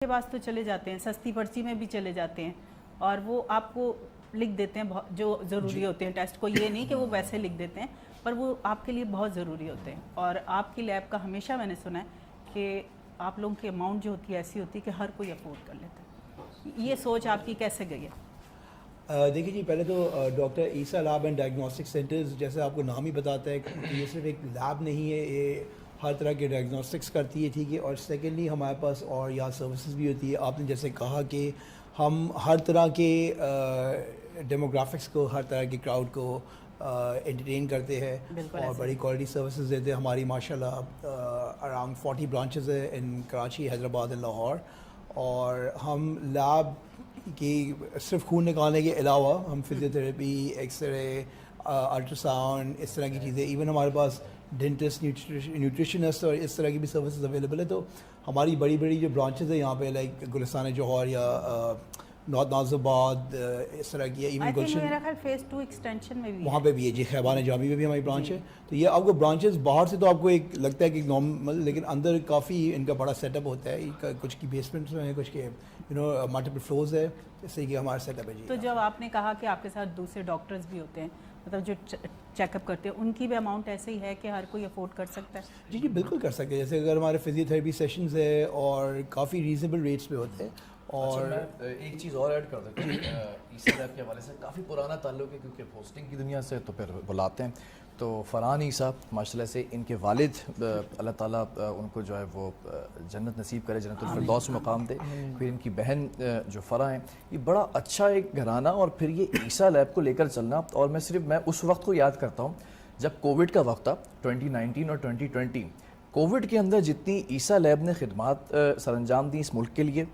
کے پاس تو چلے جاتے ہیں, سستی پرچی میں بھی چلے جاتے ہیں, اور وہ آپ کو لکھ دیتے ہیں جو ضروری ہوتے ہیں ٹیسٹ کو. یہ نہیں کہ وہ ویسے لکھ دیتے ہیں, پر وہ آپ کے لیے بہت ضروری ہوتے ہیں. اور آپ کی لیب کا ہمیشہ میں نے سنا ہے کہ آپ لوگوں کی اماؤنٹ جو ہوتی ہے ایسی ہوتی ہے کہ ہر کوئی افورڈ کر لیتا ہے. یہ سوچ آپ کی کیسے گئی ہے؟ دیکھیے جی, پہلے تو doctor Isa lab and diagnostic centres جیسے آپ کو نام ہی بتاتا ہے کہ یہ صرف ایک لیب نہیں ہے, یہ ہر طرح کے ڈائگنوسٹکس کرتی ہے, ٹھیک ہے. اور سیکنڈلی ہمارے پاس اور یہاں سروسز بھی ہوتی ہے. آپ نے جیسے کہا کہ ہم ہر طرح کے ڈیموگرافکس کو, ہر طرح کے کراؤڈ کو انٹرٹین کرتے ہیں اور بڑی کوالٹی سروسز دیتے ہیں. ہماری ماشاء اللہ اراؤنڈ 40 برانچز ہے ان کراچی, حیدرآباد اینڈ لاہور. اور ہم لیب کی صرف خون نکالنے کے علاوہ ہم physiotherapy, X ray, ultrasound, اس طرح کی چیزیں, ایون ہمارے پاس ڈینٹسٹ, نیوٹریشنسٹ اور اس طرح کی بھی سروسز اویلیبل ہے. تو ہماری بڑی بڑی جو برانچز ہیں یہاں پہ لائک گلستان جوہر یا نارتھ نازم آباد, اس طرح کی, ایون گلشن میرا خیال فیز 2 ایکسٹینشن میں بھی وہاں پہ بھی ہے جی, خیبان جامی میں بھی ہماری برانچ ہے. تو یہ آپ کو برانچز باہر سے تو آپ کو ایک لگتا ہے کہ نارمل, لیکن اندر کافی ان کا بڑا سیٹ اپ ہوتا ہے. کچھ کی بیسمنٹس میں ہیں, کچھ کے ملٹیپل فلورز ہے, اس سے کہ ہمارا سیٹ اپ ہے جی. تو جب آپ نے کہا کہ آپ کے ساتھ دوسرے ڈاکٹرز بھی ہوتے ہیں, مطلب جو چیک اپ کرتے ہیں, ان کی بھی اماؤنٹ ایسے ہی ہے کہ ہر کوئی افورڈ کر سکتا ہے؟ جی جی بالکل کر سکتے ہیں. جیسے اگر ہمارے فزیوتھراپی سیشنز ہے اور کافی ریزنیبل ریٹس پہ ہوتے ہیں. اور میں ایک چیز اور ایڈ کر دیتا ہوں, عیسیٰ لیب کے حوالے سے کافی پرانا تعلق ہے کیونکہ پوسٹنگ کی دنیا سے تو پھر بلاتے ہیں. تو فرحان عیسیٰ ماشاء اللہ سے, ان کے والد اللہ تعالیٰ ان کو جو ہے وہ جنت نصیب کرے, جنت الفردوس میں مقام دے. پھر ان کی بہن جو فرح ہیں, یہ بڑا اچھا ایک گھرانہ, اور پھر یہ عیسیٰ لیب کو لے کر چلنا. اور میں اس وقت کو یاد کرتا ہوں جب کووڈ کا وقت تھا 2019 اور 2020. کووڈ کے اندر جتنی عیسیٰ لیب نے خدمات سر انجام دی اس ملک کے لیے,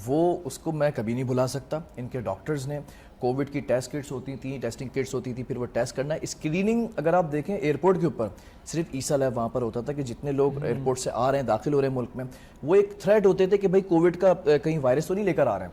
وہ اس کو میں کبھی نہیں بھلا سکتا. ان کے ڈاکٹرز نے کووڈ کی ٹیسٹ کٹس ہوتی تھیں, ٹیسٹنگ کٹس ہوتی تھی, پھر وہ ٹیسٹ کرنا, اسکریننگ اگر آپ دیکھیں ایئرپورٹ کے اوپر صرف عیسیٰ لیب وہاں پر ہوتا تھا کہ جتنے لوگ ایئرپورٹ سے آ رہے ہیں, داخل ہو رہے ہیں ملک میں, وہ ایک تھریٹ ہوتے تھے کہ بھائی کووڈ کا کہیں وائرس تو نہیں لے کر آ رہے ہیں.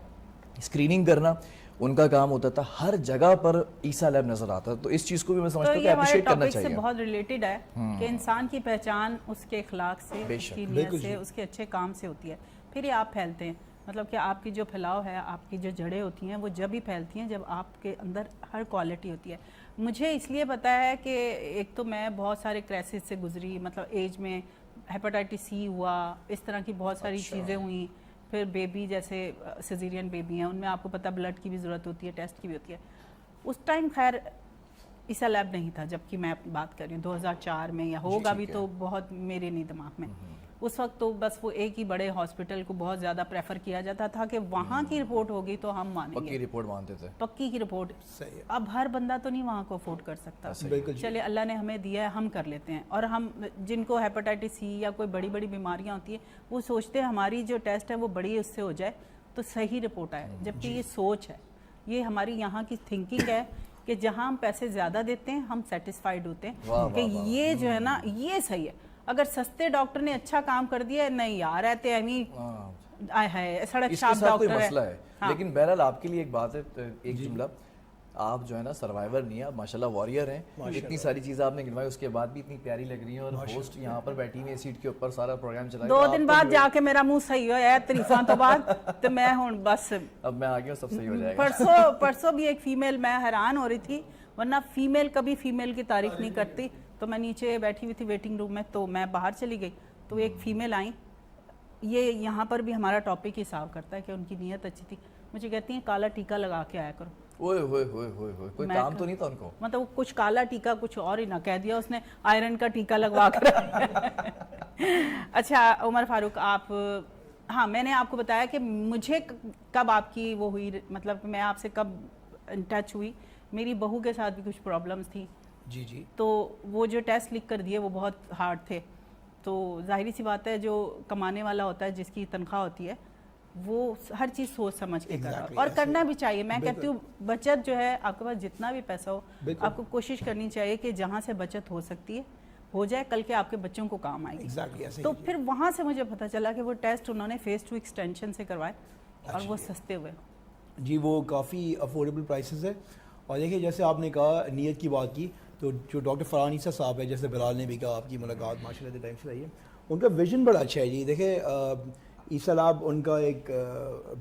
اسکریننگ کرنا ان کا کام ہوتا تھا, ہر جگہ پر عیسیٰ لیب نظر آتا ہے. تو اس چیز کو بھی میں سمجھتا ہوں کہ اپریشیٹ کرنا چاہیے. سے بہت ریلیٹڈ ہے کہ انسان کی پہچان اس کے اخلاق سے, اس کی نیت سے, اس کے اچھے کام سے ہوتی ہے. پھر یہ آپ پھیلتے ہیں, مطلب کہ آپ کی جو پھیلاؤ ہے, آپ کی جو جڑیں ہوتی ہیں, وہ جب ہی پھیلتی ہیں جب آپ کے اندر ہر کوالٹی ہوتی ہے. مجھے اس لیے پتا ہے کہ ایک تو میں بہت سارے کرائسس سے گزری, مطلب ایج میں ہیپاٹائٹس سی ہوا, اس طرح کی بہت ساری چیزیں ہوئیں. پھر بیبی جیسے سیزیرین بیبی ہیں, ان میں آپ کو پتہ بلڈ کی بھی ضرورت ہوتی ہے, ٹیسٹ کی بھی ہوتی ہے. اس ٹائم خیر عیسیٰ لیب نہیں تھا, جبکہ میں بات کر رہی ہوں 2004 میں, یا ہوگا بھی تو بہت میرے نہیں دماغ میں. اس وقت تو بس وہ ایک ہی بڑے ہاسپٹل کو بہت زیادہ پریفر کیا جاتا تھا کہ وہاں کی رپورٹ ہوگی تو ہم مانیں گے. پکی رپورٹ مانتے تھے, پکی کی رپورٹ. اب ہر بندہ تو نہیں وہاں کو افورڈ کر سکتا. چلے اللہ نے ہمیں دیا ہے, ہم کر لیتے ہیں. اور ہم جن کو ہیپاٹائٹس سی یا کوئی بڑی بڑی بیماریاں ہوتی ہیں, وہ سوچتے ہیں ہماری جو ٹیسٹ ہے وہ بڑی اس سے ہو جائے تو صحیح رپورٹ آئے. جبکہ یہ سوچ ہے, یہ ہماری یہاں کی تھنکنگ ہے کہ جہاں ہم پیسے زیادہ دیتے ہیں ہم سیٹسفائیڈ ہوتے ہیں کہ یہ جو ہے نا یہ صحیح ہے. اگر سستے ڈاکٹر نے اچھا کام کر دیا, نہیں یار رہتے ہیں سڑک شاپ ڈاکٹر مسئلہ ہے. لیکن بہرحال آپ کے لیے ایک بات ہے, ایک جملہ, آپ جو ہے نا سروائیور نہیں ہیں, ماشاءاللہ وارئر ہیں. اتنی ساری چیزیں آپ نے گنوائی, اس کے بعد بھی اتنی پیاری لگ رہی ہیں, اور ہوسٹ یہاں پر بیٹھی ہوئی ہے سیٹ کے اوپر, سارا پروگرام چلا 2 دن بعد جا کے میرا منہ صحیح ہو ہے تعریفاں تو بعد, تو میں ہوں بس اب میں آ گیا, سب صحیح ہو جائے گا. پرسوں بھی ایک فیمیل, میں حیران ہو رہی تھی, ورنہ فیمیل کبھی فیمیل کی تعریف نہیں کرتی. تو میں نیچے بیٹھی ہوئی تھی ویٹنگ روم میں, تو میں باہر چلی گئی, تو ایک فیمیل آئیں. یہ یہاں پر بھی ہمارا ٹاپک حساب کرتا ہے کہ ان کی نیت اچھی تھی. مجھے کہتی ہیں کالا ٹیکا لگا کے آیا کرو. اوئے ہوئے ہوئے ہوئے ہوئے, کوئی کام تو نہیں تھا ان کو, مطلب کچھ کالا ٹیکا کچھ اور ہی نہ کہہ دیا اس نے, آئرن کا ٹیکا لگوا کر. اچھا عمر فاروق, آپ, ہاں میں نے آپ کو بتایا کہ مجھے کب آپ کی وہ ہوئی, مطلب میں آپ سے کب ان ٹچ ہوئی. میری بہو کے ساتھ بھی کچھ پرابلمس تھیں. جی جی. تو وہ جو ٹیسٹ لکھ کر دیے وہ بہت ہارڈ تھے. تو ظاہری سی بات ہے, جو کمانے والا ہوتا ہے, جس کی تنخواہ ہوتی ہے, وہ ہر چیز سوچ سمجھ کے کرا, اور کرنا بھی چاہیے. میں کہتی ہوں بچت جو ہے, آپ کے پاس جتنا بھی پیسہ ہو, آپ کو کوشش کرنی چاہیے کہ جہاں سے بچت ہو سکتی ہے ہو جائے, کل کے آپ کے بچوں کو کام آئے گی. تو پھر وہاں سے مجھے پتہ چلا کہ وہ ٹیسٹ انہوں نے فیز 2 ایکسٹینشن سے کروائے, اور وہ سستے ہوئے. جی وہ کافی افورڈیبل پرائسز ہے. اور دیکھیے جیسے آپ نے کہا نیت کی بات کی, تو جو ڈاکٹر فرحان عیسیٰ صاحب ہے, جیسے بلال نے بھی کہا, آپ کی ملاقات ماشاء اللہ ٹائم سے رہی ہے, ان کا ویژن بڑا اچھا ہے جی. دیکھیں عیسیٰ لاب ان کا ایک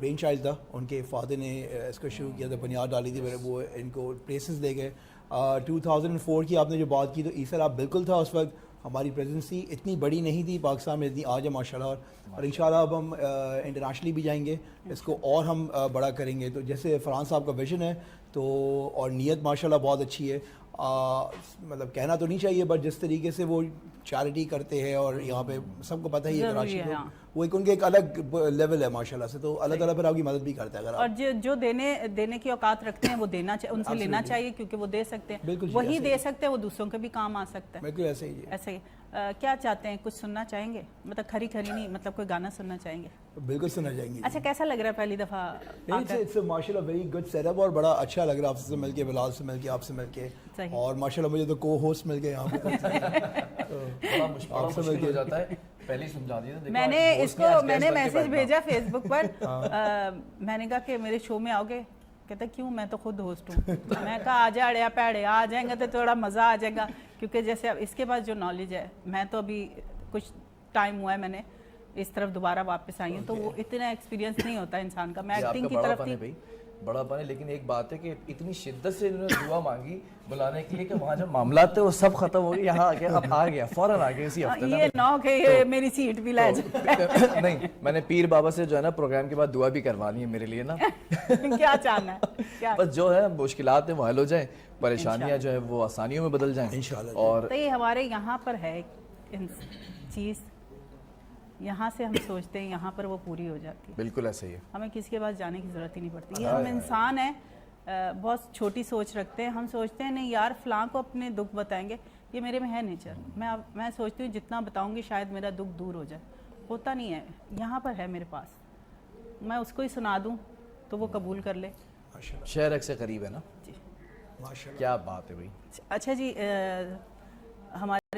برین چائلڈ تھا, ان کے فادر نے اس کو شروع کیا تھا, بنیاد ڈالی تھی, وہ ان کو پلیسز لے گئے. 2004 کی آپ نے جو بات کی تو عیسیٰ لاب بالکل تھا اس وقت, ہماری پریزنسی اتنی بڑی نہیں تھی پاکستان میں اتنی آج ہے ماشاء اللہ, اور انشاءاللہ اب ہم انٹرنیشنلی بھی جائیں گے, اس کو اور ہم بڑا کریں گے. تو جیسے فرحان صاحب کا ویژن ہے تو اور نیت ماشاءاللہ بہت اچھی ہے, مطلب کہنا تو نہیں چاہیے بٹ جس طریقے سے وہ چیریٹی کرتے ہیں اور یہاں پہ سب کو پتہ ہی ہے کراچی کو, وہ ایک ان کے ایک الگ لیول ہے ماشاءاللہ سے, تو اللہ تعالیٰ پھر آپ کی مدد بھی کرتا ہے. اگر اور جو دینے کی اوقات رکھتے ہیں وہ دینا ان سے لینا چاہیے, کیونکہ وہ دے سکتے ہیں, وہی دے سکتے ہیں, وہ دوسروں کے بھی کام آ سکتا ہے. بالکل ایسے ہی. ایسے ہی کیا چاہتے ہیں, کچھ سننا چاہیں گے, مطلب کھری نہیں, مطلب کوئی گانا سننا چاہیں گے؟ بالکل سننا چاہیں گے. اچھا کیسا لگ رہا ہے پہلی دفعہ؟ اٹس ماشاءاللہ ویری گڈ سیٹ اپ, اور بڑا اچھا لگ رہا ہے آپ سے مل کے, بلال سے مل کے, آپ سے مل کے, اور ماشاءاللہ مجھے تو کو ہوسٹ مل گئے یہاں پہ. آپ سے مل کے ہو جاتا ہے, پہلے سمجھا دیا تھا. میں نے میسج بھیجا فیس بک پر, میں نے کہا کہ میرے شو میں آؤ گے, کہتا کیوں, میں تو خود ہوسٹ ہوں. میں کہا آ جا اڑیا پیڑے, آ جائیں گے تو تھوڑا مزہ آ جائے گا, کیونکہ جیسے اب اس کے پاس جو نالج ہے, میں تو ابھی کچھ ٹائم ہوا ہے میں نے اس طرف دوبارہ واپس آئی ہوں, تو وہ اتنا ایکسپیرینس نہیں ہوتا انسان کا. میں ایکٹنگ کی طرف تھی, بڑا پانے, لیکن ایک بات ہے کہ اتنی شدت سے انہوں نے دعا مانگی بلانے کے لیے کہ وہاں جو معاملات تھے وہ سب ختم ہو گئے, یہاں آ گیا, اب آ گیا, فوراً آ گیا اسی ہفتے. یہ نہ ہو کہ یہ میری سیٹ بھی لے جائے. نہیں, میں نے پیر بابا سے جو ہے نا پروگرام کے بعد دعا بھی کروانی ہے میرے لیے نا. کیا چاہنا ہے, بس جو ہے مشکلات ہیں وہ حل ہو جائیں, پریشانیاں جو ہے وہ آسانیوں میں بدل جائیں انشاءاللہ. اور تو یہ ہمارے یہاں پر ہے چیز, یہاں سے ہم سوچتے ہیں یہاں پر وہ پوری ہو جاتی ہے. بالکل ایسا ہی ہے, ہمیں کسی کے پاس جانے کی ضرورت ہی نہیں پڑتی. یہ ہم انسان ہیں, بہت چھوٹی سوچ رکھتے ہیں. ہم سوچتے ہیں نہیں یار فلاں کو اپنے دکھ بتائیں گے, یہ میرے میں ہے نیچر. میں سوچتی ہوں جتنا بتاؤں گی شاید میرا دکھ دور ہو جائے, ہوتا نہیں ہے. یہاں پر ہے میرے پاس, میں اس کو ہی سنا دوں تو وہ قبول کر لے. شہر ایک سے قریب ہے نا. جی کیا بات ہے بھائی. اچھا جی, ہمارے